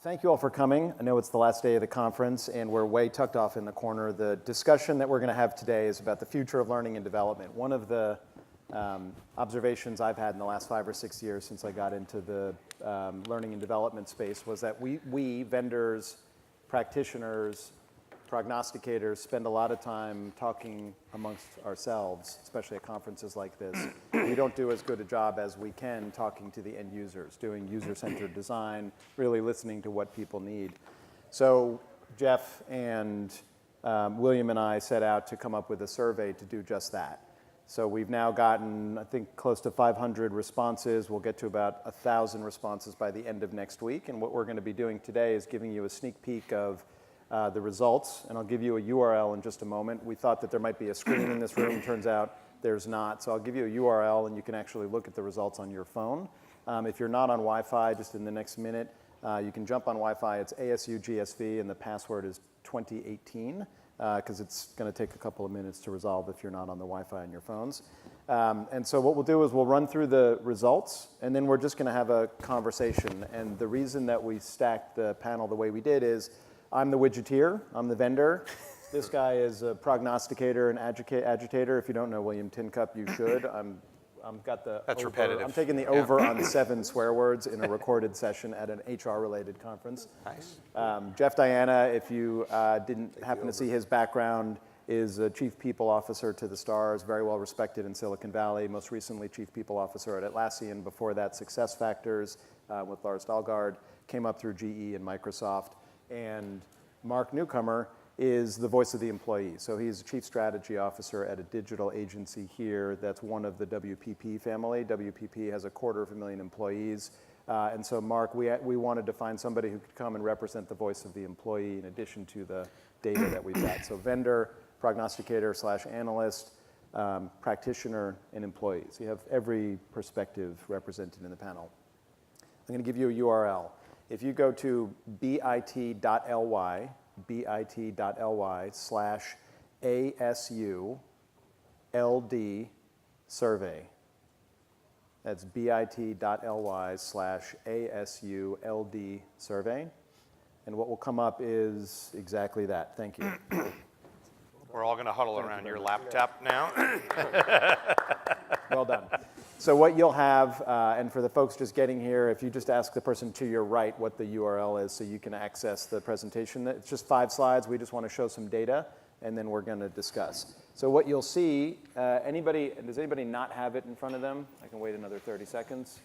Thank you all for coming. I know it's the last day of the conference and we're way tucked off in the corner. The discussion that we're going to have today is about the future of learning and development. One of the observations I've had in the last 5 or 6 years since I got into the learning and development space was that we vendors, practitioners, prognosticators spend a lot of time talking amongst ourselves, especially at conferences like this. We don't do as good a job as we can talking to the end users, doing user-centered design, really listening to what people need. So Jeff and William and I set out to come up with a survey to do just that. So we've now gotten, I think, close to 500 responses. We'll get to about 1,000 responses by the end of next week. And what we're going to be doing today is giving you a sneak peek of the results, and I'll give you a URL in just a moment. We thought that there might be a screen in this room. Turns out there's not. So I'll give you a URL, and you can actually look at the results on your phone. If you're not on Wi-Fi, just in the next minute, you can jump on Wi-Fi. It's ASU GSV, and the password is 2018, because it's going to take a couple of minutes to resolve if you're not on the Wi-Fi on your phones. And so what we'll do is we'll run through the results, and then we're just going to have a conversation. And the reason that we stacked the panel the way we did is I'm the widgeteer, I'm the vendor. This guy is a prognosticator and agitator. If you don't know William Tincup, you should. I've got the That's over, repetitive. I'm taking the over on 7 swear words in a recorded session at an HR-related conference. Nice. Jeff Diana, if you didn't happen to see his background, is a chief people officer to the stars, very well respected in Silicon Valley, most recently chief people officer at Atlassian, before that SuccessFactors with Lars Dalgaard, came up through GE and Microsoft. And Mark Newcomer is the voice of the employee. So he's a chief strategy officer at a digital agency here that's one of the WPP family. WPP has 250,000 employees. And so Mark, we wanted to find somebody who could come and represent the voice of the employee in addition to the data that we've got. So vendor, prognosticator / analyst, practitioner, and employee. So you have every perspective represented in the panel. I'm going to give you a URL. If you go to bit.ly /ASU LD survey. That's bit.ly /ASU LD survey. And what will come up is exactly that. Thank you. We're all going to huddle around your laptop now. Well done. So what you'll have, and for the folks just getting here, if you just ask the person to your right what the URL is so you can access the presentation. It's just 5 slides. We just want to show some data, and then we're going to discuss. So what you'll see, does anybody not have it in front of them? I can wait another 30 seconds.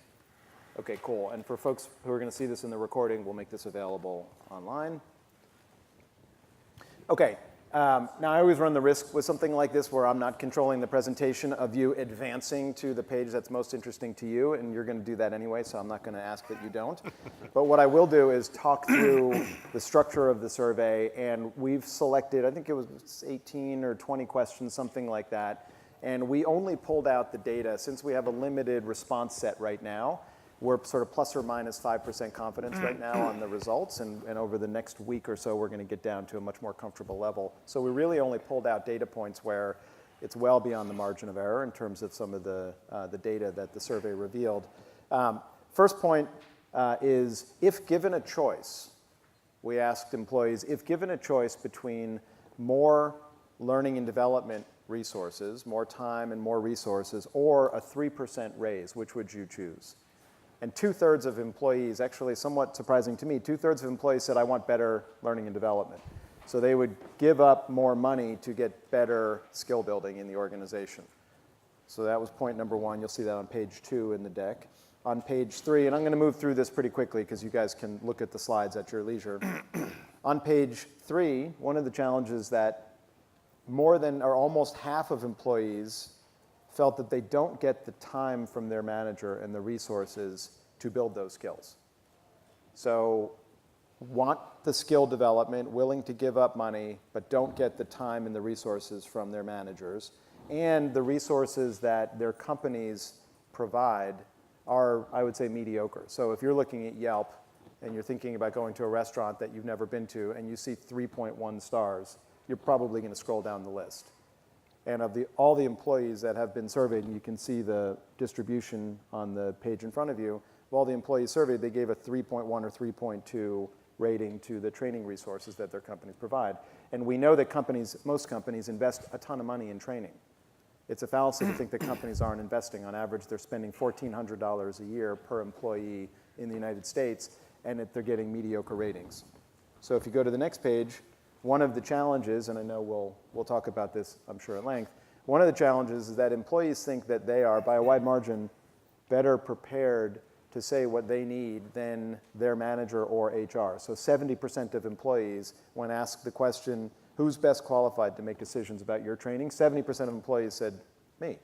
OK, cool. And for folks who are going to see this in the recording, we'll make this available online. OK. Now, I always run the risk with something like this where I'm not controlling the presentation of you advancing to the page that's most interesting to you, and you're going to do that anyway, so I'm not going to ask that you don't. But what I will do is talk through the structure of the survey, and we've selected, I think it was 18 or 20 questions, something like that, and we only pulled out the data. Since we have a limited response set right now, we're sort of plus or minus 5% confidence right now on the results, and over the next week or so, we're going to get down to a much more comfortable level. So we really only pulled out data points where it's well beyond the margin of error in terms of some of the data that the survey revealed. First point is, if given a choice, we asked employees, if given a choice between more learning and development resources, more time and more resources, or a 3% raise, which would you choose? And 2/3 of employees, actually somewhat surprising to me, 2/3 of employees said, I want better learning and development. So they would give up more money to get better skill building in the organization. So that was point number 1. You'll see that on page 2 in the deck. On page 3, and I'm going to move through this pretty quickly because you guys can look at the slides at your leisure. On page 3, one of the challenges that more than or almost half of employees felt that they don't get the time from their manager and the resources to build those skills. So want the skill development, willing to give up money, but don't get the time and the resources from their managers. And the resources that their companies provide are, I would say, mediocre. So if you're looking at Yelp and you're thinking about going to a restaurant that you've never been to and you see 3.1 stars, you're probably going to scroll down the list. And of all the employees that have been surveyed, and you can see the distribution on the page in front of you, of all the employees surveyed, they gave a 3.1 or 3.2 rating to the training resources that their companies provide. And we know that most companies invest a ton of money in training. It's a fallacy to think that companies aren't investing. On average, they're spending $1,400 a year per employee in the United States, and they're getting mediocre ratings. So if you go to the next page, one of the challenges, and I know we'll talk about this, I'm sure, at length, one of the challenges is that employees think that they are, by a wide margin, better prepared to say what they need than their manager or HR. So 70% of employees, when asked the question, who's best qualified to make decisions about your training, 70% of employees said, me.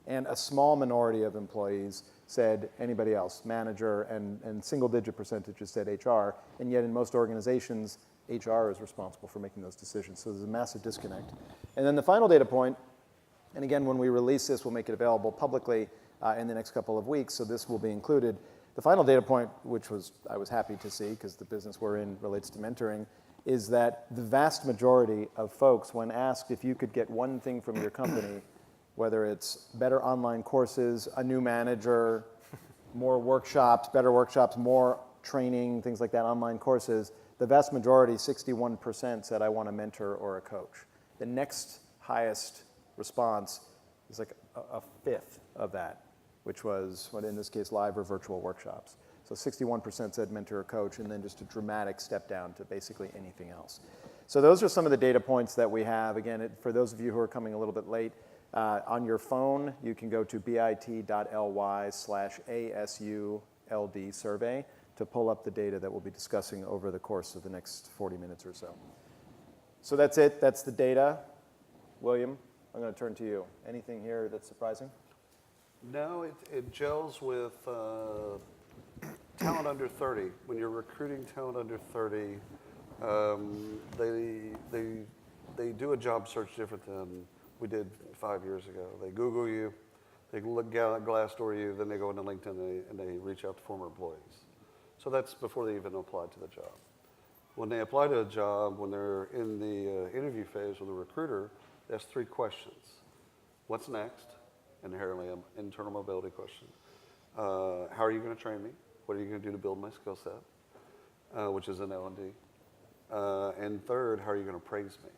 And a small minority of employees said anybody else, manager, and single-digit percentages said HR. And yet in most organizations, HR is responsible for making those decisions. So there's a massive disconnect. And then the final data point, and again, when we release this, we'll make it available publicly in the next couple of weeks, so this will be included. The final data point, which I was happy to see, because the business we're in relates to mentoring, is that the vast majority of folks, when asked if you could get one thing from your company, whether it's better online courses, a new manager, more workshops, better workshops, more training, things like that, online courses, the vast majority, 61%, said I want a mentor or a coach. The next highest response is like a fifth of that, which was, what in this case, live or virtual workshops. So 61% said mentor or coach, and then just a dramatic step down to basically anything else. So those are some of the data points that we have. Again, for those of you who are coming a little bit late, on your phone, you can go to bit.ly/ASULD survey to pull up the data that we'll be discussing over the course of the next 40 minutes or so. So that's it. That's the data. William, I'm going to turn to you. Anything here that's surprising? No, it gels with talent under 30. When you're recruiting talent under 30, they do a job search different than we did 5 years ago. They Google you, they look Glassdoor you, then they go into LinkedIn and they reach out to former employees. So that's before they even apply to the job. When they apply to a job, when they're in the interview phase with a recruiter, they ask 3 questions. What's next? Inherently an internal mobility question. How are you going to train me? What are you going to do to build my skill set? Which is an L&D. And third, how are you going to praise me?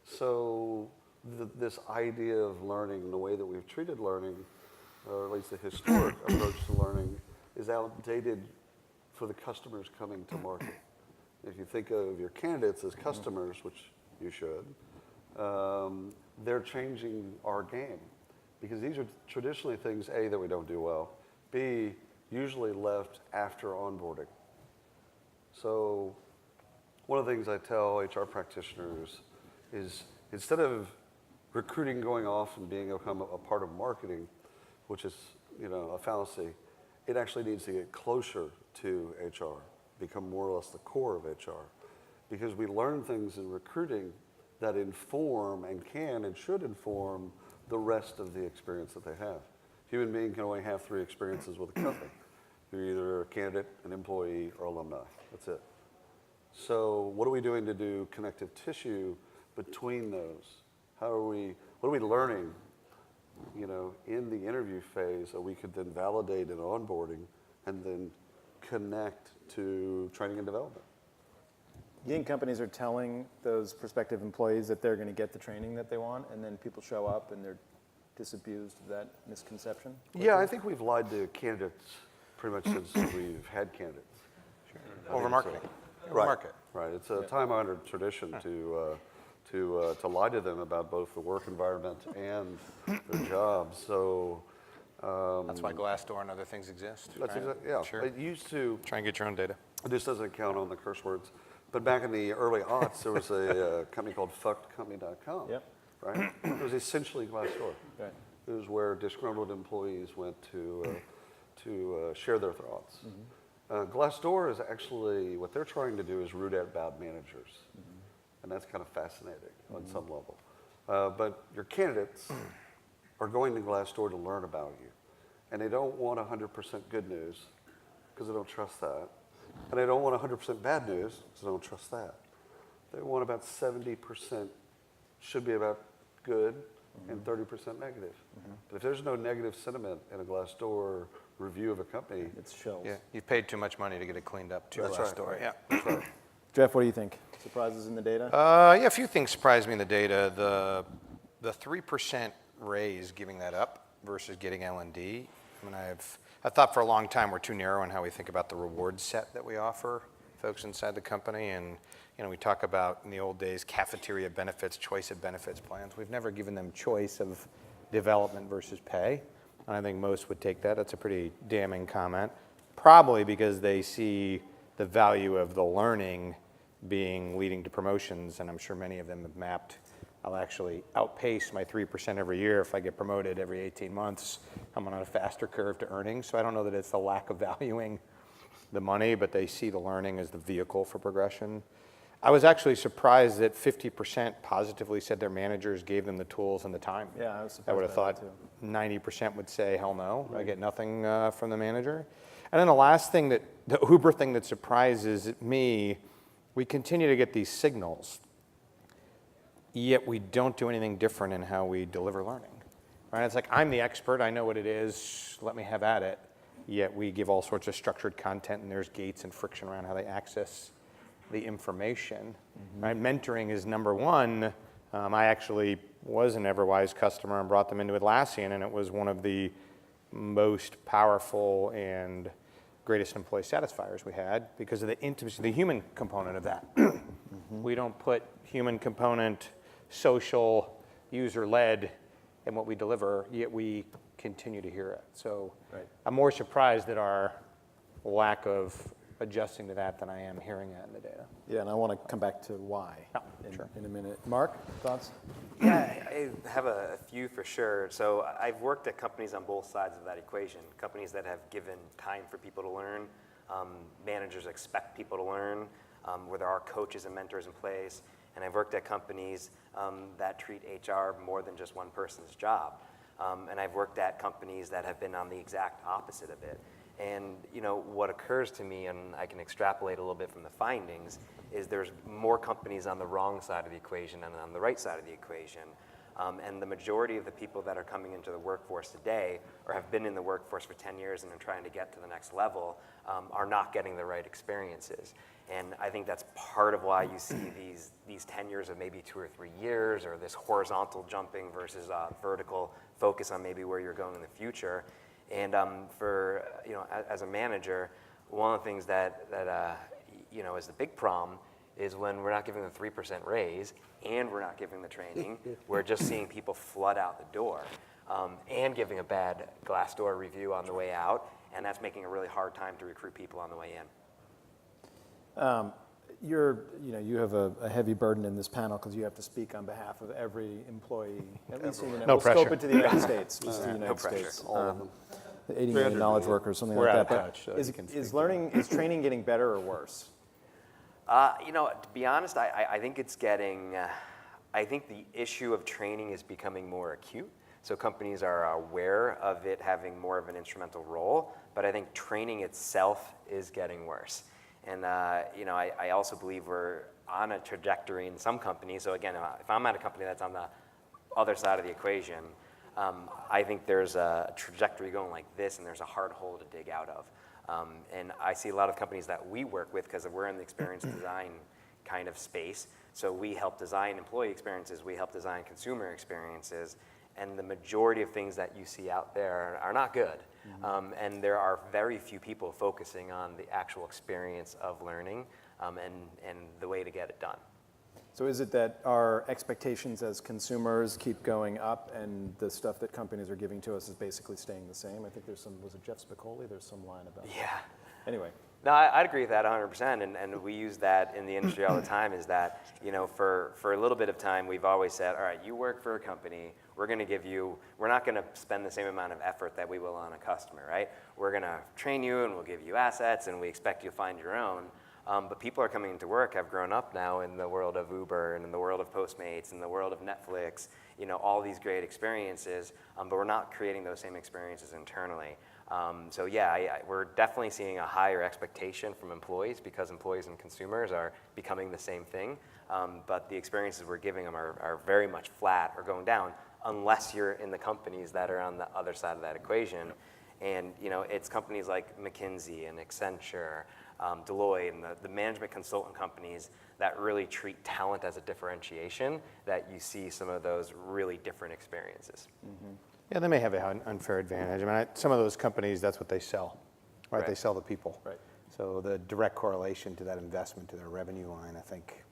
So this idea of learning, the way that we've treated learning, or at least the historic approach to learning, is outdated for the customers coming to market. If you think of your candidates as customers, which you should, they're changing our game. Because these are traditionally things, A, that we don't do well, B, usually left after onboarding. So one of the things I tell HR practitioners is instead of recruiting going off and become a part of marketing, which is a fallacy, it actually needs to get closer to HR, become more or less the core of HR. Because we learn things in recruiting that inform and can and should inform the rest of the experience that they have. Human being can only have 3 experiences with a company. You're either a candidate, an employee, or alumni. That's it. So what are we doing to do connective tissue between those? What are we learning, in the interview phase that we could then validate in onboarding and then connect to training and development? You think companies are telling those prospective employees that they're going to get the training that they want, and then people show up and they're disabused of that misconception? Yeah, I think we've lied to candidates pretty much since we've had candidates. Sure. Over marketing. Right. Market. Right. It's a time-honored tradition to lie to them about both the work environment and their jobs. So That's why Glassdoor and other things exist. that's right? yeah. Sure. It used to. Try and get your own data. This doesn't count on the curse words, but back in the early aughts, there was a company called FuckedCompany.com. Yep. Right. It was essentially Glassdoor. Right. It was where disgruntled employees went to share their thoughts. Glassdoor is actually, what they're trying to do is root out bad managers. And that's kind of fascinating on some level. But your candidates are going to Glassdoor to learn about you. And they don't want 100% good news, because they don't trust that. And they don't want 100% bad news, because they don't trust that. They want about 70%, should be about good, and 30% negative. But if there's no negative sentiment in a Glassdoor review of a company, It's shells. Yeah, you paid too much money to get it cleaned up to That's last right. door. Yeah. that's right. Jeff, what do you think? Surprises in the data? Yeah, a few things surprised me in the data. The 3% raise, giving that up versus getting L&D. I mean, I thought for a long time we're too narrow in how we think about the reward set that we offer folks inside the company. And we talk about in the old days cafeteria benefits, choice of benefits plans. We've never given them choice of development versus pay. And I think most would take that. That's a pretty damning comment. Probably because they see the value of the learning leading to promotions, and I'm sure many of them have mapped, I'll actually outpace my 3% every year if I get promoted every 18 months. I'm on a faster curve to earnings. So I don't know that it's the lack of valuing the money, but they see the learning as the vehicle for progression. I was actually surprised that 50% positively said their managers gave them the tools and the time. Yeah, I was surprised I would have by that thought 90% would say, hell no, I get nothing from the manager. And then the last thing the Uber thing that surprises me, we continue to get these signals, yet we don't do anything different in how we deliver learning. Right? It's like, I'm the expert, I know what it is, let me have at it. Yet we give all sorts of structured content, and there's gates and friction around how they access the information. Right? Mentoring is number one. I actually was an Everwise customer and brought them into Atlassian, and it was one of the most powerful and greatest employee satisfiers we had because of the intimacy, the human component of that. We don't put human component, social, user-led in what we deliver, yet we continue to hear it. So I'm more surprised at our lack of adjusting to that than I am hearing that in the data. Yeah, and I want to come back to why in a minute. Mark, thoughts? Yeah, I have a few for sure. So I've worked at companies on both sides of that equation. Companies that have given time for people to learn. Managers expect people to learn, where there are coaches and mentors in place. And I've worked at companies that treat HR more than just one person's job. And I've worked at companies that have been on the exact opposite of it. And what occurs to me, and I can extrapolate a little bit from the findings, is there's more companies on the wrong side of the equation than on the right side of the equation. And the majority of the people that are coming into the workforce today, or have been in the workforce for 10 years and are trying to get to the next level, are not getting the right experiences. And I think that's part of why you see these tenures of maybe 2 or 3 years, or this horizontal jumping versus vertical focus on maybe where you're going in the future. And for as a manager, one of the things that is the big problem is when we're not giving the 3% raise and we're not giving the training, we're just seeing people flood out the door, and giving a bad Glassdoor review on the way out, and that's making a really hard time to recruit people on the way in. You have a heavy burden in this panel because you have to speak on behalf of every employee, at least in the United States. No We'll scope pressure. it to the United States, just the United No pressure. States. All of them. 80 million knowledge workers, something We're like out that. of But touch, so you can is speak is training getting better or worse? To be honest, I think it's getting, I think the issue of training is becoming more acute. So companies are aware of it having more of an instrumental role, but I think training itself is getting worse. And I also believe we're on a trajectory in some companies. So again, if I'm at a company that's on the other side of the equation, I think there's a trajectory going like this, and there's a hard hole to dig out of. And I see a lot of companies that we work with, because we're in the experience design kind of space. So we help design employee experiences, we help design consumer experiences, and the majority of things that you see out there are not good. And there are very few people focusing on the actual experience of learning, and the way to get it done. So is it that our expectations as consumers keep going up, and the stuff that companies are giving to us is basically staying the same? I think there's was it Jeff Spicoli? There's some line about that. Yeah. Anyway. No, I'd agree with that 100%, and we use that in the industry all the time, is that, for a little bit of time, we've always said, all right, you work for a company, we're not going to spend the same amount of effort that we will on a customer, right? We're going to train you, and we'll give you assets, and we expect you to find your own. But people are coming into work, have grown up now in the world of Uber and in the world of Postmates and the world of Netflix, all these great experiences, but we're not creating those same experiences internally. So yeah, we're definitely seeing a higher expectation from employees, because employees and consumers are becoming the same thing. But the experiences we're giving them are very much flat or going down. unless you're in the companies that are on the other side of that equation. And it's companies like McKinsey and Accenture, Deloitte, and the management consultant companies that really treat talent as a differentiation, that you see some of those really different experiences. Yeah, they may have an unfair advantage. I mean, some of those companies, that's what they sell, right? Right. They sell the people. Right. So the direct correlation to that investment, to their revenue line, I think,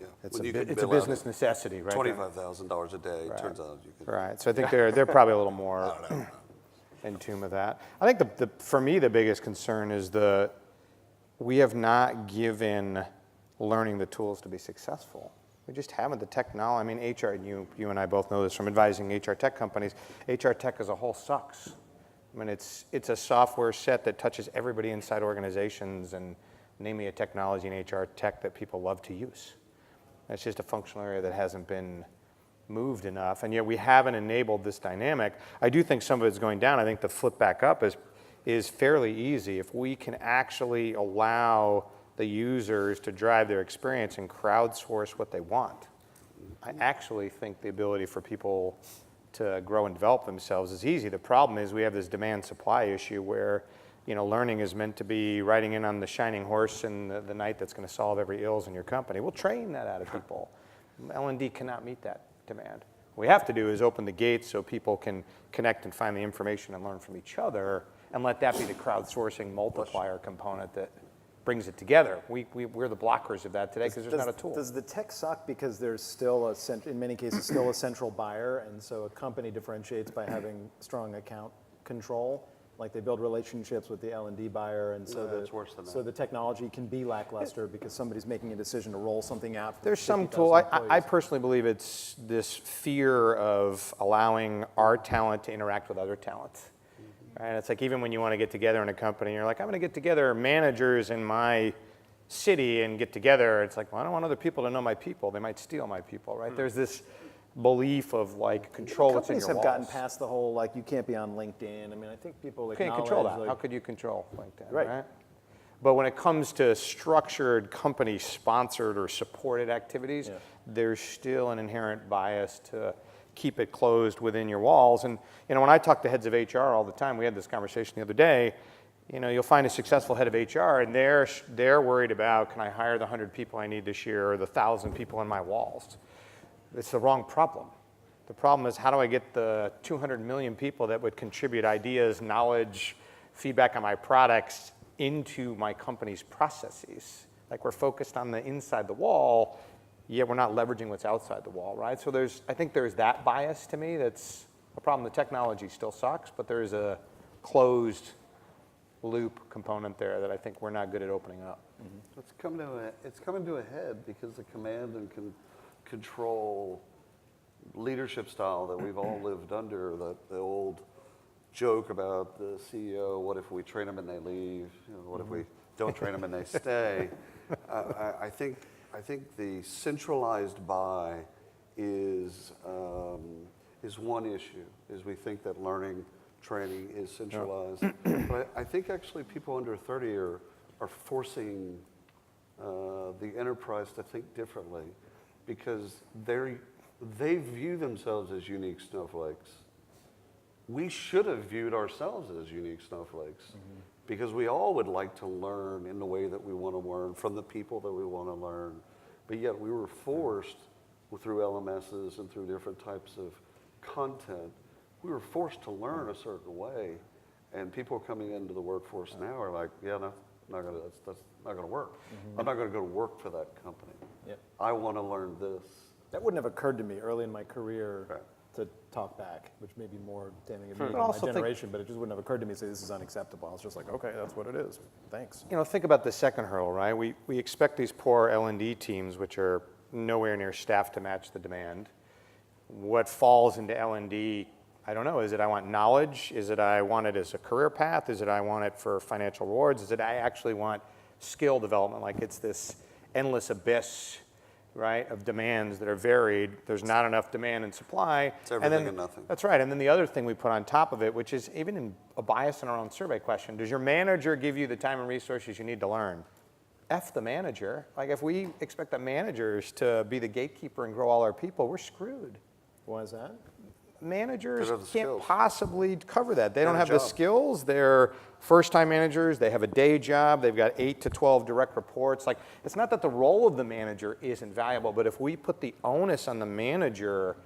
Yeah. it's When you a could it's a bill out business necessity, right? $25,000 a day, Right. turns out you could. Right. So I think they're probably a little more in tune with that. I think for me, the biggest concern is we have not given learning the tools to be successful. We just haven't. The technology, I mean, HR, and you and I both know this from advising HR tech companies, HR tech as a whole sucks. I mean, it's a software set that touches everybody inside organizations, and name me a technology in HR tech that people love to use. It's just a functional area that hasn't been moved enough, and yet we haven't enabled this dynamic. I do think some of it's going down. I think the flip back up is fairly easy. If we can actually allow the users to drive their experience and crowdsource what they want, I actually think the ability for people to grow and develop themselves is easy. The problem is we have this demand-supply issue where learning is meant to be riding in on the shining horse in the night that's going to solve every ills in your company. We'll train that out of people. L&D cannot meet that demand. What we have to do is open the gates so people can connect and find the information and learn from each other, and let that be the crowdsourcing multiplier component that brings it together. We're the blockers of that today because there's not a tool. Does the tech suck because there's still in many cases, still a central buyer, and so a company differentiates by having strong account control? Like they build relationships with the L&D buyer, and so No, it's worse than so that. the technology can be lackluster because somebody's making a decision to roll something out. For There's some 50,000 tool. I employees. personally believe it's this fear of allowing our talent to interact with other talent. Right? It's like even when you want to get together in a company, you're like, I'm going to get together managers in my city and get together. It's like, well, I don't want other people to know my people. They might steal my people, right? There's this belief of like control what's in your Companies have walls. gotten past the whole you can't be on LinkedIn. I mean, I think people You can't acknowledge control that. How could you control LinkedIn, Right. right? But when it comes to structured company-sponsored or supported activities, there's still an inherent bias to keep it closed within your walls. And when I talk to heads of HR all the time, we had this conversation the other day. You'll find a successful head of HR, and they're worried about, can I hire the 100 people I need this year or the 1,000 people in my walls? It's the wrong problem. The problem is, how do I get the 200 million people that would contribute ideas, knowledge, feedback on my products into my company's processes? Like we're focused on the inside the wall, yet we're not leveraging what's outside the wall, right? So I think there's that bias to me that's a problem. The technology still sucks, but there's a closed loop component there that I think we're not good at opening up. Mm-hmm. It's coming to a head because the command and control leadership style that we've all lived under, the old joke about the CEO, what if we train them and they leave? What if we don't train them and they stay? I think the centralized buy is one issue, is we think that learning, training is centralized. But I think actually people under 30 are forcing the enterprise to think differently because they view themselves as unique snowflakes. We should have viewed ourselves as unique snowflakes because we all would like to learn in the way that we want to learn from the people that we want to learn. But yet we were forced through LMSs and through different types of content, we were forced to learn a certain way. And people coming into the workforce now are like, yeah, no, that's not going to work. I'm not going to go to work for that company. Yep. I want to learn this. That wouldn't have occurred to me early in my career Right. to talk back, which may be more damning of me But than also my think- generation, but it just wouldn't have occurred to me to say this is unacceptable. I was just like, okay, that's what it is. Thanks. Think about the second hurdle, right? We expect these poor L&D teams, which are nowhere near staffed to match the demand. What falls into L&D, I don't know. Is it I want knowledge? Is it I want it as a career path? Is it I want it for financial rewards? Is it I actually want skill development? Like it's this endless abyss, right, of demands that are varied. There's not enough demand and supply. It's everything and nothing. That's right. And then the other thing we put on top of it, which is even in a bias in our own survey question, does your manager give you the time and resources you need to learn? F the manager. Like if we expect the managers to be the gatekeeper and grow all our people, we're screwed. Why is that? managers They don't have the can't skills. possibly cover that. They don't have have a the job. skills. They're first-time managers. They have a day job. They've got 8 to 12 direct reports. Like, it's not that the role of the manager isn't valuable, but if we put the onus on the manager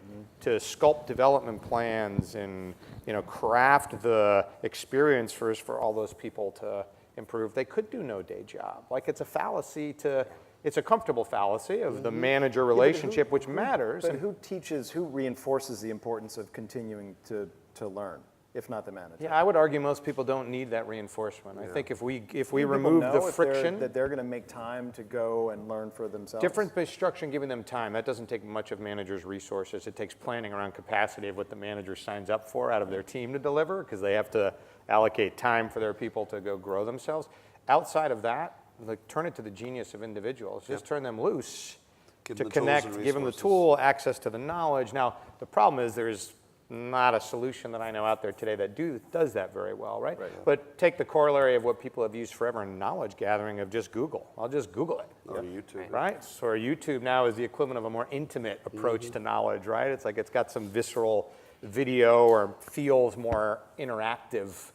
to sculpt development plans and, you know, craft the experience for all those people to improve, they could do no day job. Like, it's a fallacy to, it's a comfortable fallacy of the manager relationship, which matters. But who teaches, who reinforces the importance of continuing to learn, if not the manager? Yeah, I would argue most people don't need that reinforcement. I think if we Do people remove know the if they're- friction, that they're going to make time to go and learn for themselves? different instruction, giving them time, that doesn't take much of managers' resources. It takes planning around capacity of what the manager signs up for out of their team to deliver, because they have to allocate time for their people to go grow themselves. Outside of that, like, turn it to the genius of individuals. Just turn them loose Give to them the tools connect, and give them the resources. tool, access to the knowledge. Now, the problem is there's not a solution that I know out there today that does that very well, right? But take the corollary of what people have used forever in knowledge gathering of just Google. I'll just Google it. Or YouTube. Right? So YouTube now is the equivalent of a more intimate approach to knowledge, right? It's like it's got some visceral video or feels more interactive,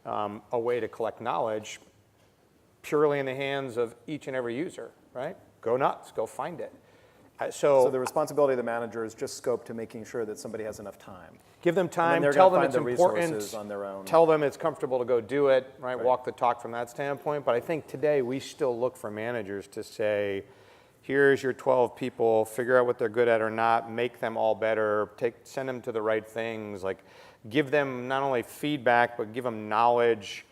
a way to collect knowledge purely in the hands of each and every user, right? Go nuts, go find it. So the responsibility of the manager is just scope to making sure that somebody has enough time. Give them time, they're tell gonna them find it's the important, resources on their own. tell them it's comfortable to go do it, right? Walk the talk from that standpoint. But I think today we still look for managers to say, here's your 12 people, figure out what they're good at or not, make them all better, send them to the right things, like give them not only feedback, but give them knowledge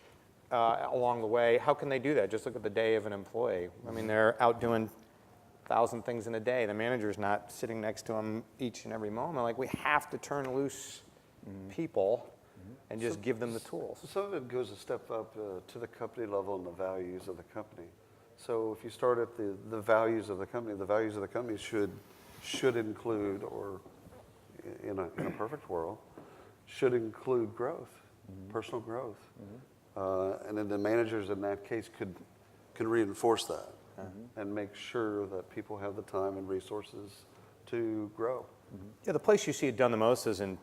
along the way. How can they do that? Just look at the day of an employee. I mean, they're out doing 1,000 things in a day. The manager's not sitting next to them each and every moment. Like, we have to turn loose people and just give them the tools. Some of it goes a step up to the company level and the values of the company. So if you start at the values of the company should include, or in a perfect world, should include growth, personal growth. And then the managers in that case can reinforce that and make sure that people have the time and resources to grow. Yeah, the place you see it done the most is in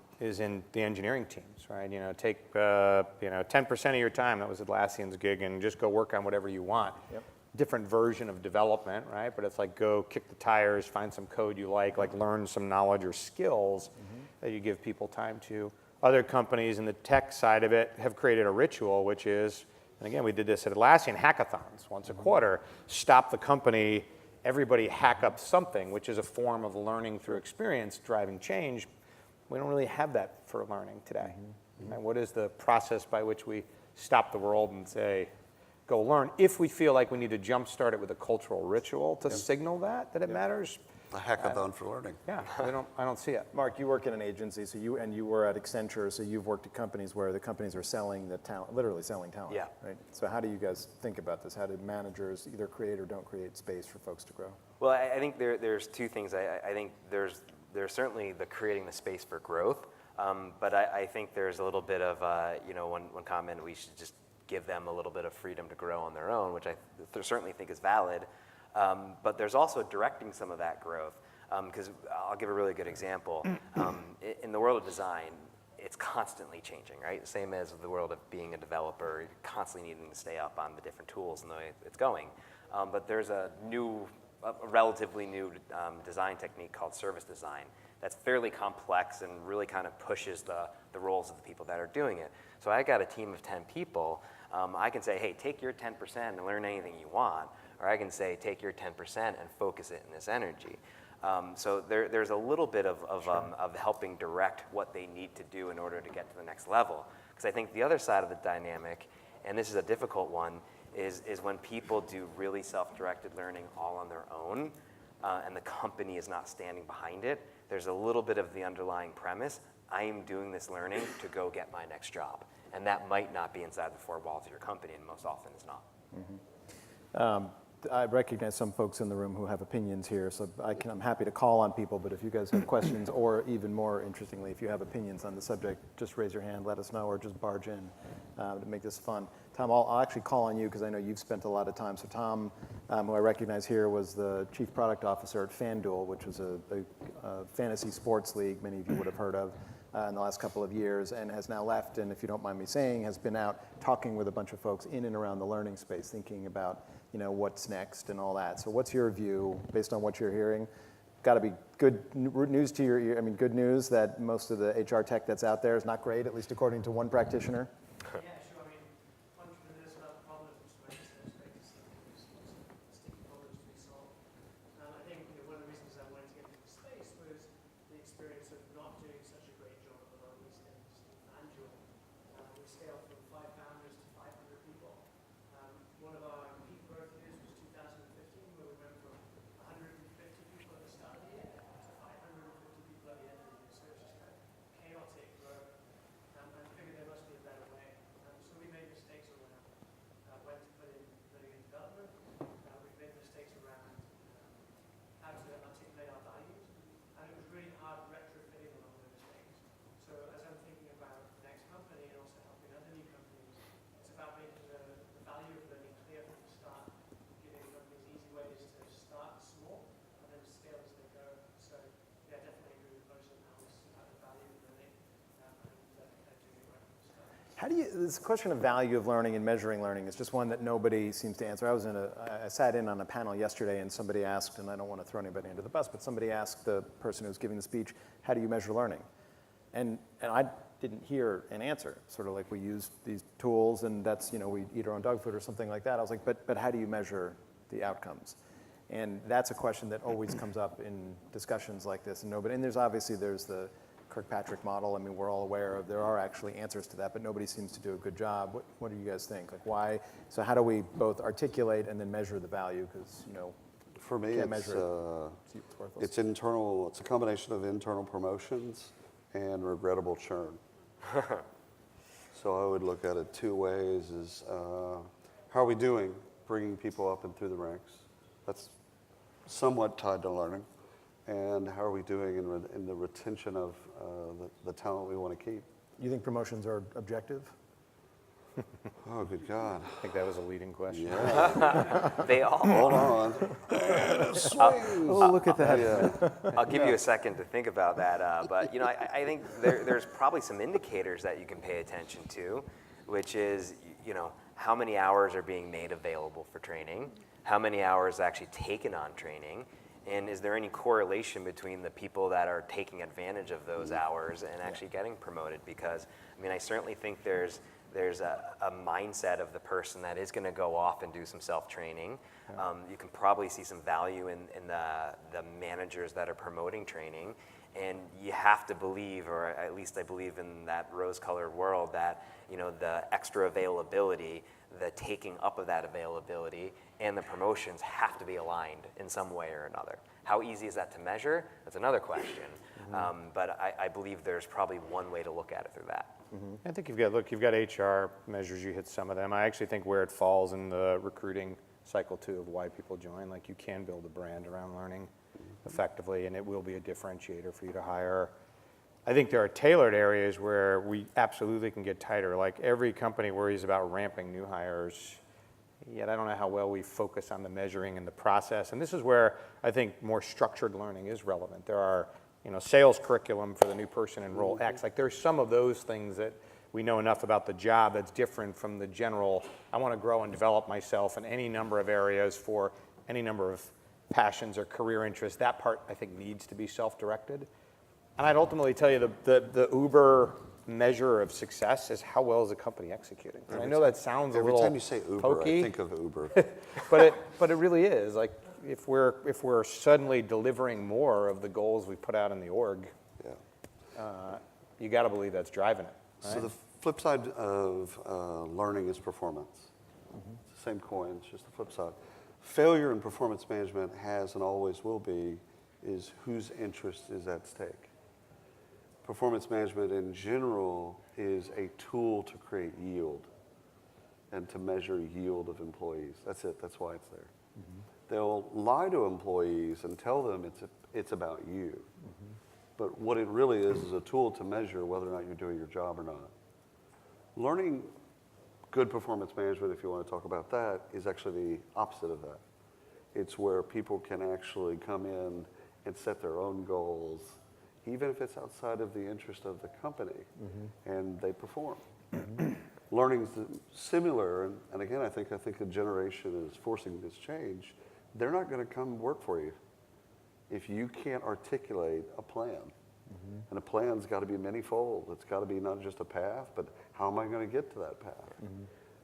the engineering teams, right? You know, take 10% of your time, that was Atlassian's gig, and just go work on whatever you want. Different version of development, right? But it's like, go kick the tires, find some code you like learn some knowledge or skills that you give people time to. Other companies in the tech side of it have created a ritual, which is, and again, we did this at Atlassian, hackathons once a quarter. Stop the company, everybody hack up something, which is a form of learning through experience, driving change. We don't really have that for learning today. And what is the process by which we stop the world and say, go learn? If we feel like we need to jumpstart it with a cultural ritual to signal that it matters, A hackathon for learning. yeah, I don't see it. Mark, you work in an agency, so you were at Accenture, so you've worked at companies where the companies are selling the talent, literally selling talent. Yeah. Right. So how do you guys think about this? How do managers either create or don't create space for folks to grow? Well, I think there's two things. I think there's certainly the creating the space for growth, but I think there's a little bit of, one comment, we should just give them a little bit of freedom to grow on their own, which I certainly think is valid. But there's also directing some of that growth, because I'll give a really good example. In the world of design, it's constantly changing, right? Same as the world of being a developer, you're constantly needing to stay up on the different tools and the way it's going. But there's a relatively new design technique called service design that's fairly complex and really kind of pushes the roles of the people that are doing it. So I got a team of 10 people. I can say, hey, take your 10% and learn anything you want. Or I can say, take your 10% and focus it in this energy. So there's a little bit of helping direct what they need to do in order to get to the next level. Because I think the other side of the dynamic, and this is a difficult one, is when people do really self-directed learning all on their own, and the company is not standing behind it. There's a little bit of the underlying premise, I am doing this learning to go get my next job. And that might not be inside the four walls of your company, and most often it's not. I recognize some folks in the room who have opinions here, so I'm happy to call on people, but if you guys have questions, or even more interestingly, if you have opinions on the subject, just raise your hand, let us know, or just barge in to make this fun. Tom, I'll actually call on you because I know you've spent a lot of time. So Tom, who I recognize here, was the Chief Product Officer at FanDuel, which was a fantasy sports league many of you would have heard of. in the last couple of years and has now left, and if you don't mind me saying, has been out talking with a bunch of folks in and around the learning space, thinking about what's next and all that. So what's your view based on what you're hearing? Got to be good news to your ear. I mean, good news that most of the HR tech that's out there is not great, at least according to one practitioner. Yeah, sure. I mean, entrepreneurs have problems, right? So it's great to see there's sticky problems to be solved. I think one of the reasons I wanted to get into the space was the experience of not doing such a great job of our recent manual. We scaled from 5 founders to 500 people. One of our peak growth years was 2015, where we went from 150 people at the start of the year to 550 people at the end of the year. So it's just kind of chaotic growth. And I figured there must be a better way. So we made mistakes around when to put in learning and development. We made mistakes around how to articulate our values. And it was really hard retrofitting a lot of those things. So as I'm thinking about the next company and also helping other new companies, it's about making the value of learning clear from the start, giving companies easy ways to start small and then scale as they go. So yeah, definitely agree with most of the analysis about the value of learning and kind of doing it right from the start. How do you, this question of value of learning and measuring learning is just one that nobody seems to answer. I sat in on a panel yesterday and somebody asked, and I don't want to throw anybody under the bus, but somebody asked the person who was giving the speech, how do you measure learning? And I didn't hear an answer, sort of like we use these tools and that's, we eat our own dog food or something like that. I was like, but how do you measure the outcomes? And that's a question that always comes up in discussions like this. And there's the Kirkpatrick model. I mean, we're all aware of, there are actually answers to that, but nobody seems to do a good job. What do you guys think? Like why, so how do we both articulate and then measure the value? Because, For me, can't it's measure worthless. it's internal. It's a combination of internal promotions and regrettable churn. So I would look at it 2 ways: is how are we doing, bringing people up and through the ranks? That's somewhat tied to learning. And how are we doing in the retention of the talent we want to keep? You think promotions are objective? Oh, good God. I think that was a leading question. Yeah. They all. Hold on. And it swings. Oh, look at that. Yeah. I'll give you a second to think about that. But I think there's probably some indicators that you can pay attention to, which is how many hours are being made available for training, how many hours actually taken on training, and is there any correlation between the people that are taking advantage of those hours and actually getting promoted? Because I certainly think there's a mindset of the person that is going to go off and do some self-training. Yeah. You can probably see some value in the managers that are promoting training. And you have to believe, or at least I believe in that rose-colored world, that the extra availability, the taking up of that availability, and the promotions have to be aligned in some way or another. How easy is that to measure? That's another question. Mm-hmm. But I believe there's probably one way to look at it through that. Mm-hmm. I think you've got HR measures, you hit some of them. I actually think where it falls in the recruiting cycle too of why people join, like you can build a brand around learning effectively, and it will be a differentiator for you to hire. I think there are tailored areas where we absolutely can get tighter. Like every company worries about ramping new hires, yet I don't know how well we focus on the measuring and the process. And this is where I think more structured learning is relevant. There are, sales curriculum for the new person in role X. Like there's some of those things that we know enough about the job that's different from the general, I want to grow and develop myself in any number of areas for any number of passions or career interests. That part I think needs to be self-directed. And I'd ultimately tell you the Uber measure of success is how well is the company executing. And I know that sounds a little Every time you say Uber, pokey, I think of Uber. but it really is. Like if we're suddenly delivering more of the goals we put out in the org, you got to believe that's driving it. Right? So the flip side of learning is performance. Mm-hmm. It's the same coin, it's just the flip side. Failure in performance management has and always will be is whose interest is at stake. Performance management in general is a tool to create yield and to measure yield of employees. That's it, that's why it's there. Mm-hmm. They'll lie to employees and tell them it's about you. Mm-hmm. But what it really is a tool to measure whether or not you're doing your job or not. Learning good performance management, if you want to talk about that, is actually the opposite of that. It's where people can actually come in and set their own goals, even if it's outside of the interest of the company, and they perform. Learning's similar, and again, I think a generation is forcing this change. They're not going to come work for you if you can't articulate a plan. And a plan's got to be many-fold. It's got to be not just a path, but how am I going to get to that path?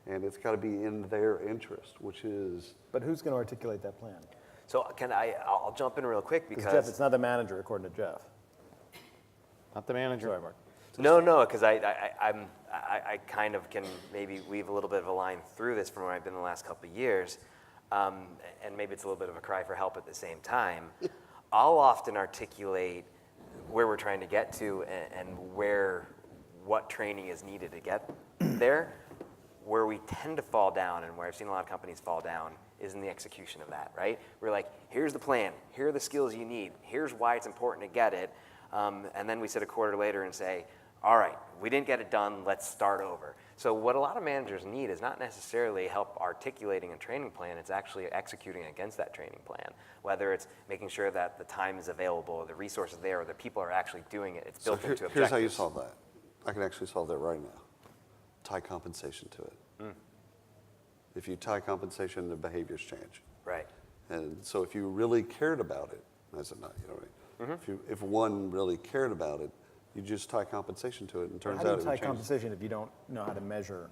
And it's got to be in their interest, which is... But who's going to articulate that plan? So I'll jump in real quick Because because Jeff, it's not the manager, according to Jeff. Not the manager. Sorry, Mark. No, because I kind of can maybe weave a little bit of a line through this from where I've been the last couple of years, and maybe it's a little bit of a cry for help at the same time. I'll often articulate where we're trying to get to and what training is needed to get there. Where we tend to fall down and where I've seen a lot of companies fall down is in the execution of that, right? We're like, here's the plan, here are the skills you need, here's why it's important to get it, and then we sit a quarter later and say, all right, we didn't get it done, let's start over. So what a lot of managers need is not necessarily help articulating a training plan, it's actually executing against that training plan. Whether it's making sure that the time is available, or the resources there, or the people are actually doing it, it's built into objectives. Here's how you solve that. I can actually solve that right now. Tie compensation to it. If you tie compensation, the behaviors change. Right. And so if you really cared about it, I said, no, you know what I mean? If one really cared about it, you just tie compensation to it, and it turns How do out you it tie changes. compensation if you don't know how to measure?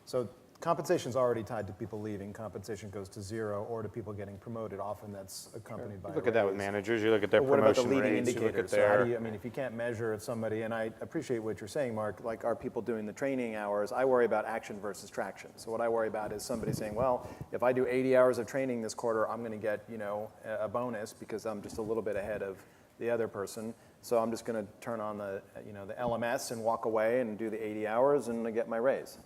So compensation's already tied to people leaving. Compensation goes to zero, or to people getting promoted. Often that's accompanied by You look at that with raise. managers, you look at their But what about the promotion leading rates, you look indicators? at So how their... do you, I mean, if you can't measure if somebody, and I appreciate what you're saying, Mark, like are people doing the training hours? I worry about action versus traction. So what I worry about is somebody saying, well, if I do 80 hours of training this quarter, I'm going to get, you know, a bonus because I'm just a little bit ahead of the other person. So I'm just going to turn on the, you know, the LMS and walk away and do the 80 hours and get my raise.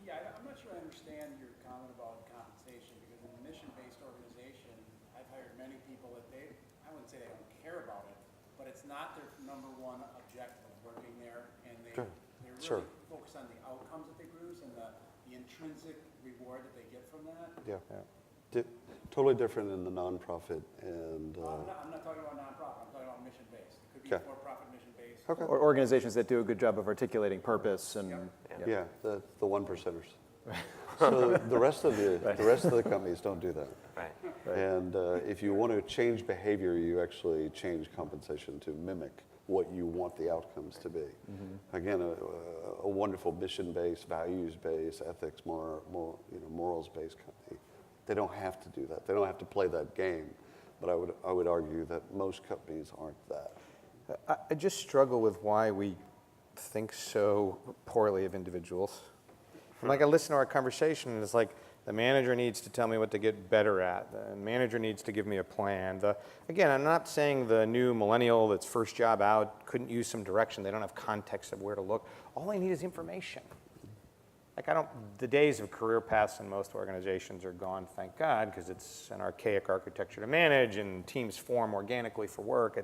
Yeah, I'm not sure I understand your comment about compensation, because in a mission-based organization, I've hired many people that I wouldn't say they don't care about it, but it's not their number one objective working there, and they really Sure. focus on the outcomes that they produce and the intrinsic reward that they get from that. Yeah. Totally different in the nonprofit and... I'm not talking about nonprofit, I'm talking about mission-based. It could be Okay. for-profit mission-based. Okay. Or organizations that do a good job of articulating purpose and Yeah, the one percenters. So the rest of the companies don't do that. Right. And if you want to change behavior, you actually change compensation to mimic what you want the outcomes to be. Again, a wonderful mission-based, values-based, ethics, morals-based company, they don't have to do that. They don't have to play that game. But I would argue that most companies aren't that. I just struggle with why we think so poorly of individuals. And like I listen to our conversation, and it's like the manager needs to tell me what to get better at. The manager needs to give me a plan. Again, I'm not saying the new millennial that's first job out couldn't use some direction. They don't have context of where to look. All they need is information. Like the days of career paths in most organizations are gone, thank God, because it's an archaic architecture to manage and teams form organically for work.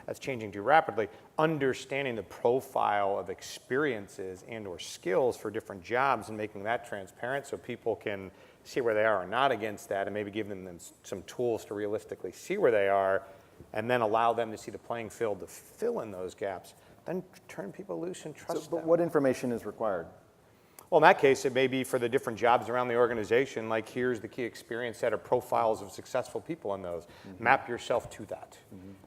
That's changing too rapidly. Understanding the profile of experiences and or skills for different jobs and making that transparent so people can see where they are or not against that, and maybe give them some tools to realistically see where they are, and then allow them to see the playing field to fill in those gaps. Then turn people loose and trust them. But what information is required? Well, in that case, it may be for the different jobs around the organization, like here's the key experience set of profiles of successful people in those. Map yourself to that,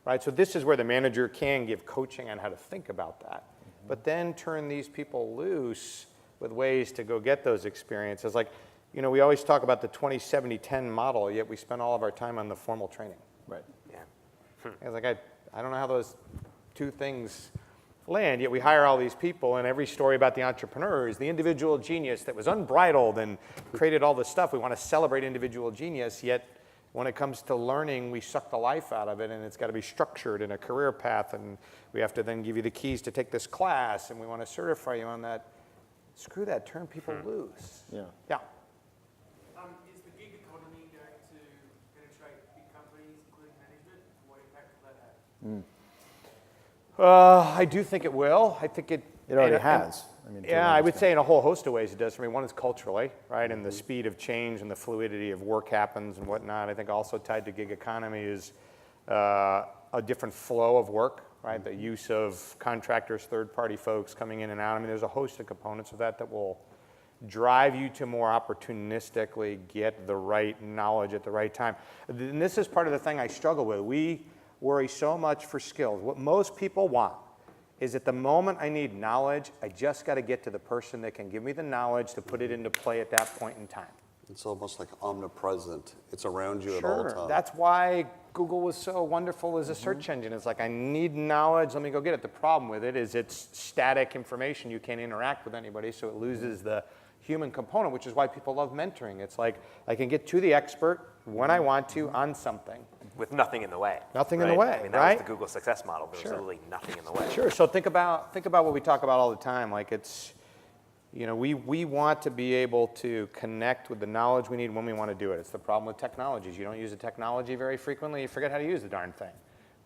right? So this is where the manager can give coaching on how to think about that. But then turn these people loose with ways to go get those experiences. Like, you know, we always talk about the 20-70-10 model, yet we spend all of our time on the formal training. Right. Yeah. It's like, I don't know how those two things land, yet we hire all these people, and every story about the entrepreneur is the individual genius that was unbridled and created all this stuff. We want to celebrate individual genius, yet when it comes to learning, we suck the life out of it, and it's got to be structured in a career path, and we have to then give you the keys to take this class, and we want to certify you on that. Screw that, turn people loose. Yeah. Yeah. Is the gig economy going to penetrate big companies, including management? What impact will that have? I do think it will. I think it already has. I mean, to yeah, an I would extent. say in a whole host of ways it does for me. One is culturally, right, and the speed of change and the fluidity of work happens and whatnot. I think also tied to gig economy is a different flow of work, right? The use of contractors, third-party folks coming in and out. I mean, there's a host of components of that that will drive you to more opportunistically get the right knowledge at the right time. And this is part of the thing I struggle with. We worry so much for skills. What most people want is at the moment I need knowledge, I just got to get to the person that can give me the knowledge to put it into play at that point in time. It's almost like omnipresent. It's around you at all times. Sure, that's why Google was so wonderful as a search engine. It's like, I need knowledge, let me go get it. The problem with it is it's static information. You can't interact with anybody, so it loses the human component, which is why people love mentoring. It's like, I can get to the expert when I want to on something. With nothing in the way. Nothing in right? the way, I mean, that right? was the Google success model. There was literally nothing in the way. Sure, so think about what we talk about all the time. Like it's, you know, we want to be able to connect with the knowledge we need when we want to do it. It's the problem with technologies. You don't use the technology very frequently, you forget how to use the darn thing.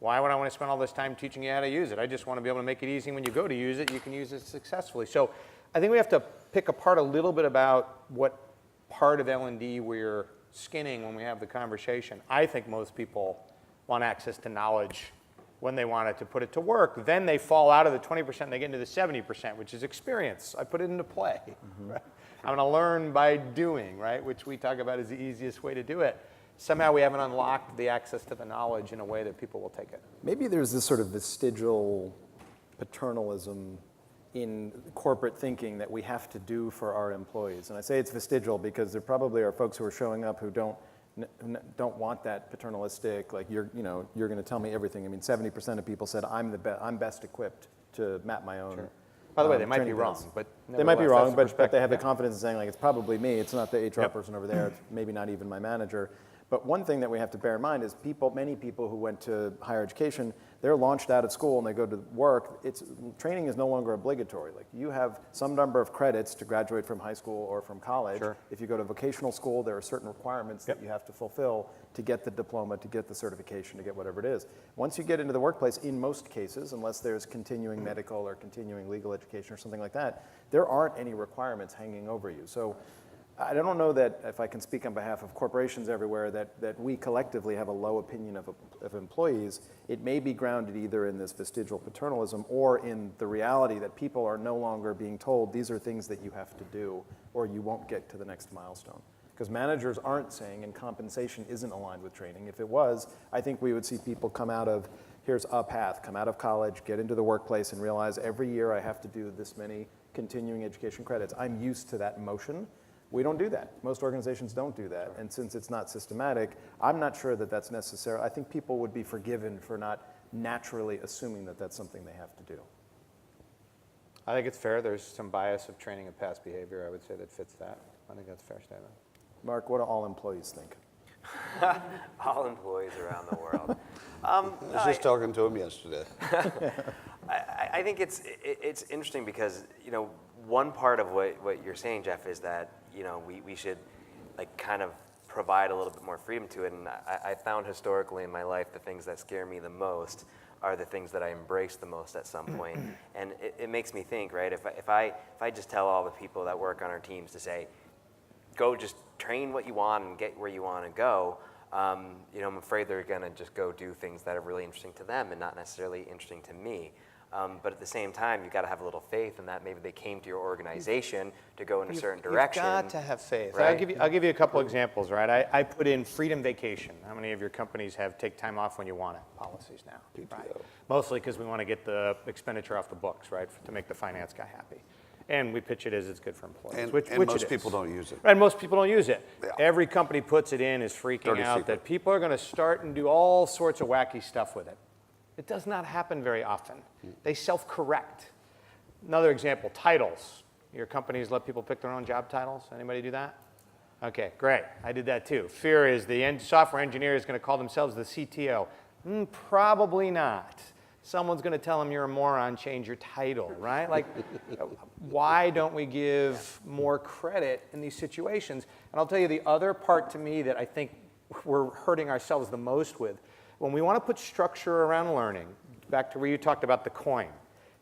Why would I want to spend all this time teaching you how to use it? I just want to be able to make it easy when you go to use it, you can use it successfully. So I think we have to pick apart a little bit about what part of L&D we're skinning when we have the conversation. I think most people want access to knowledge when they want it to put it to work. Then they fall out of the 20% and they get into the 70%, which is experience. I put it into play. Right? I'm going to learn by doing, right? Which we talk about as the easiest way to do it. Somehow we haven't unlocked the access to the knowledge in a way that people will take it. Maybe there's this sort of vestigial paternalism in corporate thinking that we have to do for our employees. And I say it's vestigial because there probably are folks who are showing up who don't want that paternalistic, like you're going to tell me everything. I mean, 70% of people said I'm best equipped to map my own. Sure. By the way, they might be training wrong, plans. but they might be wrong, that's the but they have the perspective. confidence in saying like it's probably me. It's not the HR person over there. It's maybe not even my manager. But one thing that we have to bear in mind is many people who went to higher education, they're launched out of school and they go to work. Training is no longer obligatory. Like you have some number of credits to graduate from high school or from college. Sure. If you go to vocational school, there are certain requirements that you have to fulfill to get the diploma, to get the certification, to get whatever it is. Once you get into the workplace, in most cases, unless there's continuing medical or continuing legal education or something like that, there aren't any requirements hanging over you. So I don't know that, if I can speak on behalf of corporations everywhere, that we collectively have a low opinion of employees. It may be grounded either in this vestigial paternalism or in the reality that people are no longer being told these are things that you have to do or you won't get to the next milestone. Because managers aren't saying, and compensation isn't aligned with training. If it was, I think we would see people come out of, here's a path, come out of college, get into the workplace and realize every year I have to do this many continuing education credits. I'm used to that motion. We don't do that. Most organizations don't do that. And since it's not systematic, I'm not sure that that's necessary. I think people would be forgiven for not naturally assuming that that's something they have to do. I think it's fair. There's some bias of training and past behavior, I would say, that fits that. I think that's a fair statement. Mark, what do all employees think? All employees around the world. I was just talking to him yesterday. I think it's interesting because, you know, one part of what you're saying, Jeff, is that, you know, we should like kind of provide a little bit more freedom to it. And I found historically in my life the things that scare me the most are the things that I embrace the most at some point. And it makes me think, right, if I just tell all the people that work on our teams to say, go just train what you want and get where you want to go, you know, I'm afraid they're going to just go do things that are really interesting to them and not necessarily interesting to me. But at the same time, you've got to have a little faith in that maybe they came to your organization to go in a certain direction. You've got to have faith. Right? I'll give you a couple examples, right? I put in freedom vacation. How many of your companies have take time off when you want it policies now? Right? Mostly because we want to get the expenditure off the books, right, to make the finance guy happy. And we pitch it as it's good for employees, And, which and it most is. people don't use it. And most people don't use it. Yeah. Every company puts it in, is freaking Dirty out secret. that people are going to start and do all sorts of wacky stuff with it. It does not happen very often. They self-correct. Another example, titles. Your companies let people pick their own job titles? Anybody do that? Okay, great. I did that too. Fear is the software engineer is going to call themselves the CTO. Probably not. Someone's going to tell them you're a moron, change your title, right? Like, why don't we give more credit in these situations? And I'll tell you the other part to me that I think we're hurting ourselves the most with. When we want to put structure around learning, back to where you talked about the coin,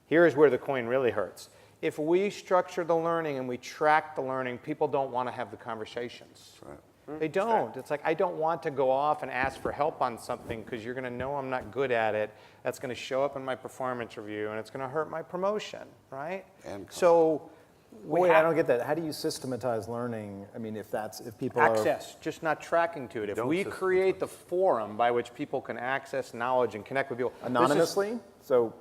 here is where the coin really hurts. If we structure the learning and we track the learning, people don't want to have the conversations. Right. They don't. It's like, I don't want to go off and ask for help on something because you're going to know I'm not good at it. That's going to show up in my performance review, and it's going to hurt my promotion, right? And so, Wait, I don't get that. How do you systematize learning? I mean, if people are... access, just not tracking to it. If Don't we systematize. create the forum by which people can access knowledge and connect with people. this is- Anonymously? So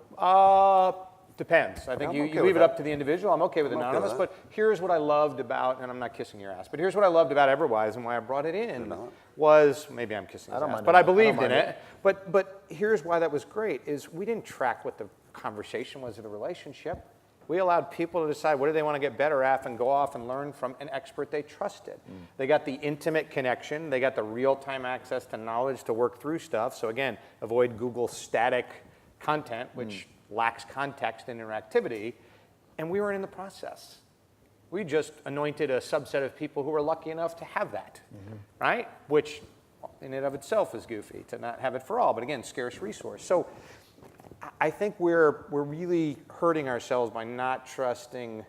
Depends. I think I'm you okay leave with it that. up to the individual. I'm okay with I'm okay anonymous, with but here's what I loved about, and I'm not kissing your ass, but here's what I loved about Everwise and why I brought it in not. was, maybe I'm kissing his don't ass, mind but it. I I don't believed in mind it. it. But here's why that was great, is we didn't track what the conversation was of the relationship. We allowed people to decide what do they want to get better at and go off and learn from an expert they trusted. They got the intimate connection. They got the real-time access to knowledge to work through stuff. So again, avoid Google static content, which lacks context and interactivity. And we weren't in the process. We just anointed a subset of people who were lucky enough to have that, right? Which in and of itself is goofy to not have it for all, but again, scarce resource. So I think we're really hurting ourselves by not trusting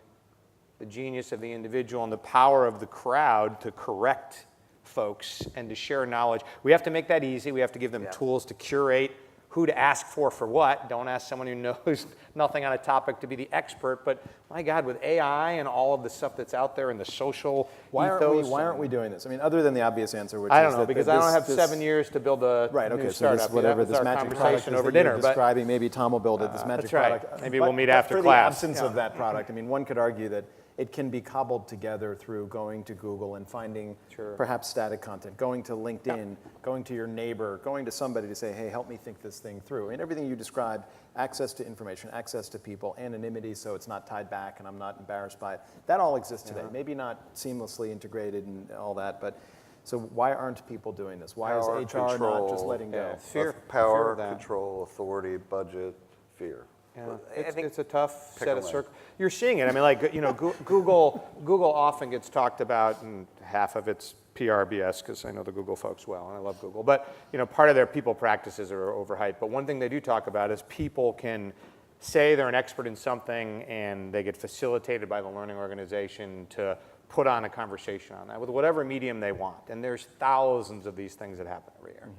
the genius of the individual and the power of the crowd to correct folks and to share knowledge. We have to make that easy. We have to give them tools to curate who to ask for what. Don't ask someone who knows nothing on a topic to be the expert. But my God, with AI and all of the stuff that's out there and the social why ethos. aren't we doing this? I mean, other than the obvious answer, which I is don't know, that because this, I don't have this, 7 years to build a Right. Okay. new So startup. this, whatever That was this our magic product conversation is over that you're dinner. But describing, maybe Tom will build it. This magic that's right. product. Maybe we'll meet but after for class. the absence of that product, I mean, one could argue that it can be cobbled together through going to Google and finding perhaps static content, going to LinkedIn, going to your neighbor, going to somebody to say, hey, help me think this thing through. And everything you described, access to information, access to people, anonymity so it's not tied back and I'm not embarrassed by it, that all exists today. Maybe not seamlessly integrated and all that, but so why aren't people doing this? Why Power, is HR not just control, letting go? Fear. Power, Fear of that. control, authority, budget, fear. Yeah, I think- it's a tough set a of lane. circles. You're seeing it. I mean, like, you know, Google often gets talked about, and half of it's PRBS, because I know the Google folks well, and I love Google. But, you know, part of their people practices are overhyped. But one thing they do talk about is people can say they're an expert in something, and they get facilitated by the learning organization to put on a conversation on that with whatever medium they want. And there's thousands of these things that happen every year.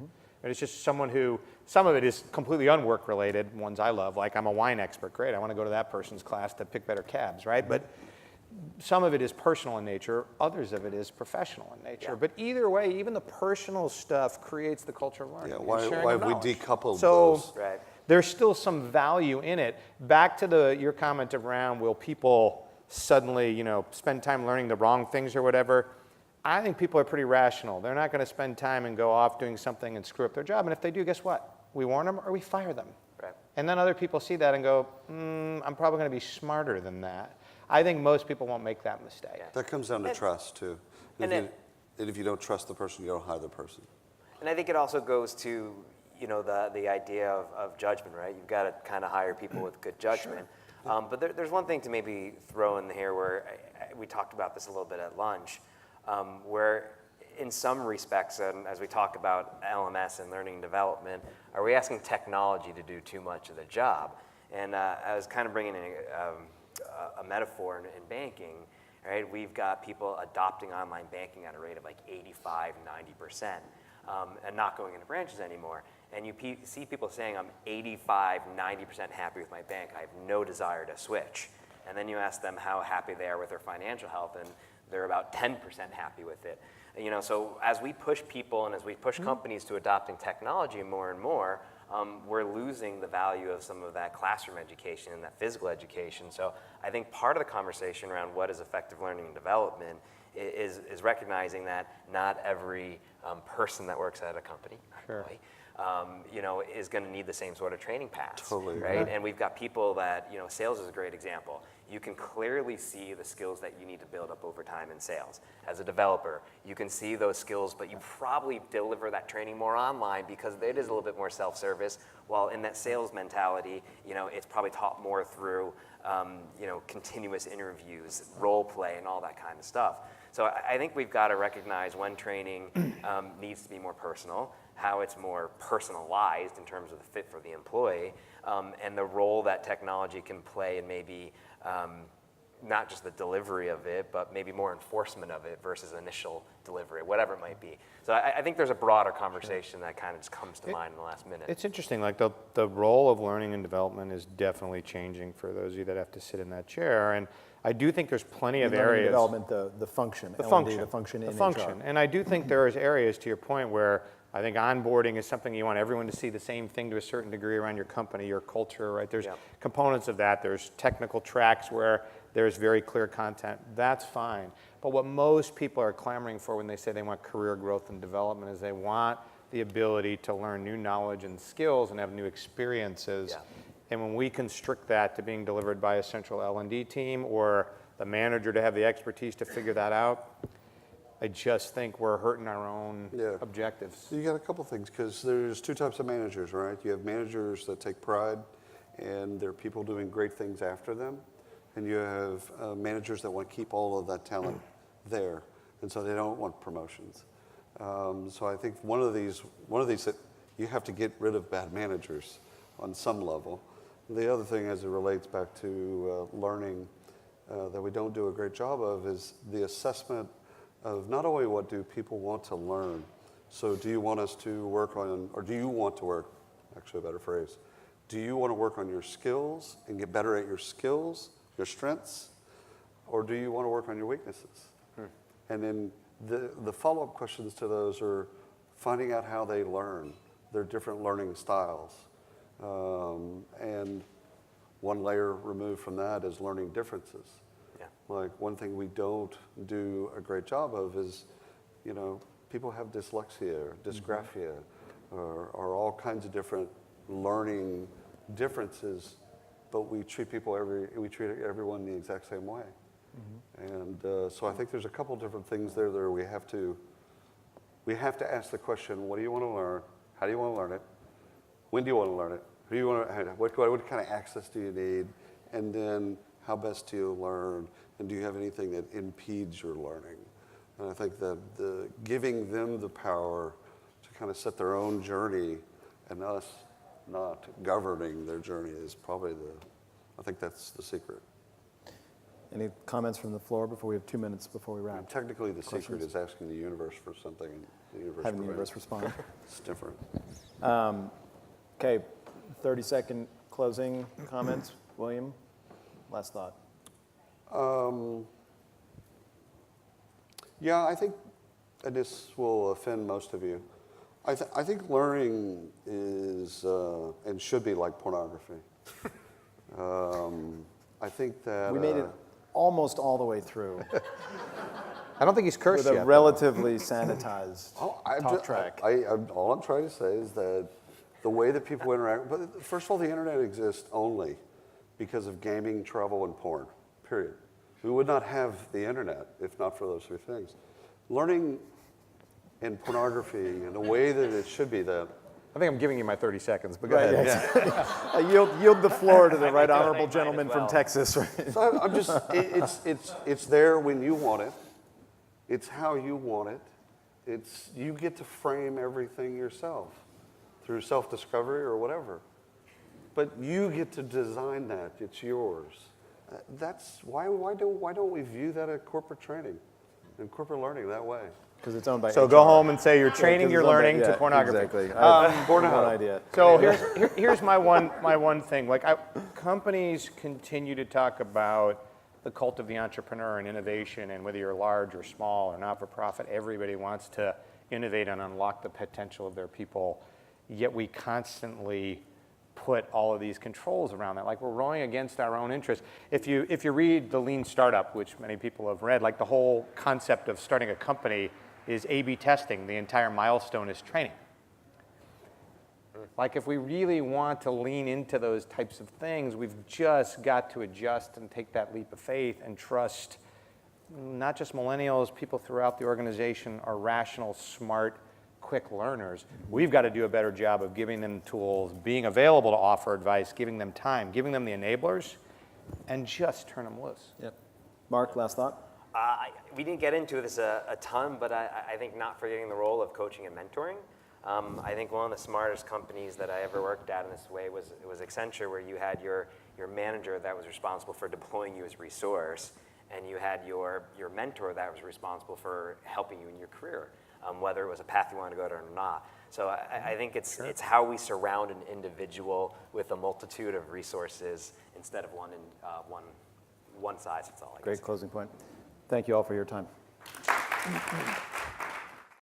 And it's just someone who, some of it is completely unwork related, ones I love, like I'm a wine expert, great, I want to go to that person's class to pick better cabs, right? But some of it is personal in nature, others of it is professional in nature. But either way, even the personal stuff creates the culture of learning. Yeah, and why sharing have of we knowledge. decoupled So those? Right. there's still some value in it. Back to your comment around, will people suddenly, you know, spend time learning the wrong things or whatever? I think people are pretty rational. They're not going to spend time and go off doing something and screw up their job. And if they do, guess what? We warn them or we fire them. Right. And then other people see that and go, I'm probably going to be smarter than that. I think most people won't make that mistake. That comes down to And- trust, too. and And if you don't trust the person, you don't hire the person. And I think it also goes to, you know, the idea of judgment, right? You've got to kind of hire people with good judgment. But there's one thing to maybe throw in here where we talked about this a little bit at lunch, where in some respects, and as we talk about LMS and learning and development, are we asking technology to do too much of the job? And I was kind of bringing in a metaphor in banking, right? We've got people adopting online banking at a rate of like 85, 90%, and not going into branches anymore. And you see people saying, I'm 85, 90% happy with my bank. I have no desire to switch. And then you ask them how happy they are with their financial health, and they're about 10% happy with it. You know, so as we push people and as we push companies to adopting technology more and more, we're losing the value of some of that classroom education and that physical education. So I think part of the conversation around what is effective learning and development is recognizing that not every person that works at a company, you know, is going to need the same sort of training paths, Totally, right? And we've got people that, you know, sales is a great example. You can clearly see the skills that you need to build up over time in sales. As a developer, you can see those skills, but you probably deliver that training more online because it is a little bit more self-service, while in that sales mentality, you know, it's probably taught more through, you know, continuous interviews, role play, and all that kind of stuff. So I think we've got to recognize when training needs to be more personal, how it's more personalized in terms of the fit for the employee, and the role that technology can play in maybe not just the delivery of it, but maybe more enforcement of it versus initial delivery, whatever it might be. So I think there's a broader conversation that kind of just comes to mind in the last minute. It's interesting, like the role of learning and development is definitely changing for those of you that have to sit in that chair. And I do think there's plenty of Learning areas. Development, the function, The L&D, function. the function in The function. HR. And I do think there is areas, to your point, where I think onboarding is something you want everyone to see the same thing to a certain degree around your company, your culture, right? There's components of that. There's technical tracks where there's very clear content. That's fine. But what most people are clamoring for when they say they want career growth and development is they want the ability to learn new knowledge and skills and have new experiences. And when we constrict that to being delivered by a central L&D team or the manager to have the expertise to figure that out, I just think we're hurting our own objectives. You got a couple things, because there's two types of managers, right? You have managers that take pride and there are people doing great things after them. And you have managers that want to keep all of that talent there. And so they don't want promotions. So I think one of these that you have to get rid of bad managers on some level. The other thing, as it relates back to learning that we don't do a great job of, is the assessment of not only what do people want to learn. So do you want us to work on, or do you want to work, actually a better phrase, do you want to work on your skills and get better at your skills, your strengths, or do you want to work on your weaknesses? And then the follow-up questions to those are finding out how they learn, their different learning styles. And one layer removed from that is learning differences. Like one thing we don't do a great job of is, people have dyslexia, or dysgraphia, or all kinds of different learning differences, but we treat everyone the exact same way. And so I think there's a couple different things there that we have to ask the question: what do you want to learn? How do you want to learn it? When do you want to learn it? Who do you want to? What kind of access do you need? And then how best do you learn? And do you have anything that impedes your learning? And I think that giving them the power to kind of set their own journey and us not governing their journey is probably I think that's the secret. Any comments from the floor before we have 2 minutes before we wrap? Technically, the secret is asking the universe for something, and the universe Having the universe respond. It's different. Okay, 30-second closing comments. William, last thought. Yeah, I think, and this will offend most of you, I think learning is and should be like pornography. I think that We made it almost all the way through I don't think he's cursed with yet. a though. relatively sanitized I'm talk just- track. all I'm trying to say is that the way that people interact, but first of all, the internet exists only because of gaming, travel, and porn, period. We would not have the internet if not for those three things. Learning and pornography in the way that it should be that. I think I'm giving you my 30 seconds, but go Right, ahead. yeah. I yield the floor to the right I honorable might gentleman as from well. Texas. So I'm just, it's there when you want it. It's how you want it. You get to frame everything yourself through self-discovery or whatever. But you get to design that. It's yours. That's why don't we view that as corporate training and corporate learning that way? Because it's owned by So HR. go home and say you're Yeah, training 'cause your it's owned by- learning yeah, to pornography. Exactly. I have no Pornhub. idea. So here's my one thing. Like companies continue to talk about the cult of the entrepreneur and innovation, and whether you're large or small or not-for-profit, everybody wants to innovate and unlock the potential of their people. Yet we constantly put all of these controls around that. Like we're rowing against our own interests. If you read The Lean Startup, which many people have read, like the whole concept of starting a company is A/B testing. The entire milestone is training. Like if we really want to lean into those types of things, we've just got to adjust and take that leap of faith and trust not just millennials, people throughout the organization are rational, smart, quick learners. We've got to do a better job of giving them tools, being available to offer advice, giving them time, giving them the enablers, and just turn them loose. Yep. Mark, last thought? We didn't get into this a ton, but I think not forgetting the role of coaching and mentoring. I think one of the smartest companies that I ever worked at in this way was Accenture, where you had your your manager that was responsible for deploying you as a resource, and you had your mentor that was responsible for helping you in your career, whether it was a path you wanted to go down or not. So I think it's how we surround an individual with a multitude of resources instead of one size fits all. I guess. Great closing point. Thank you all for your time.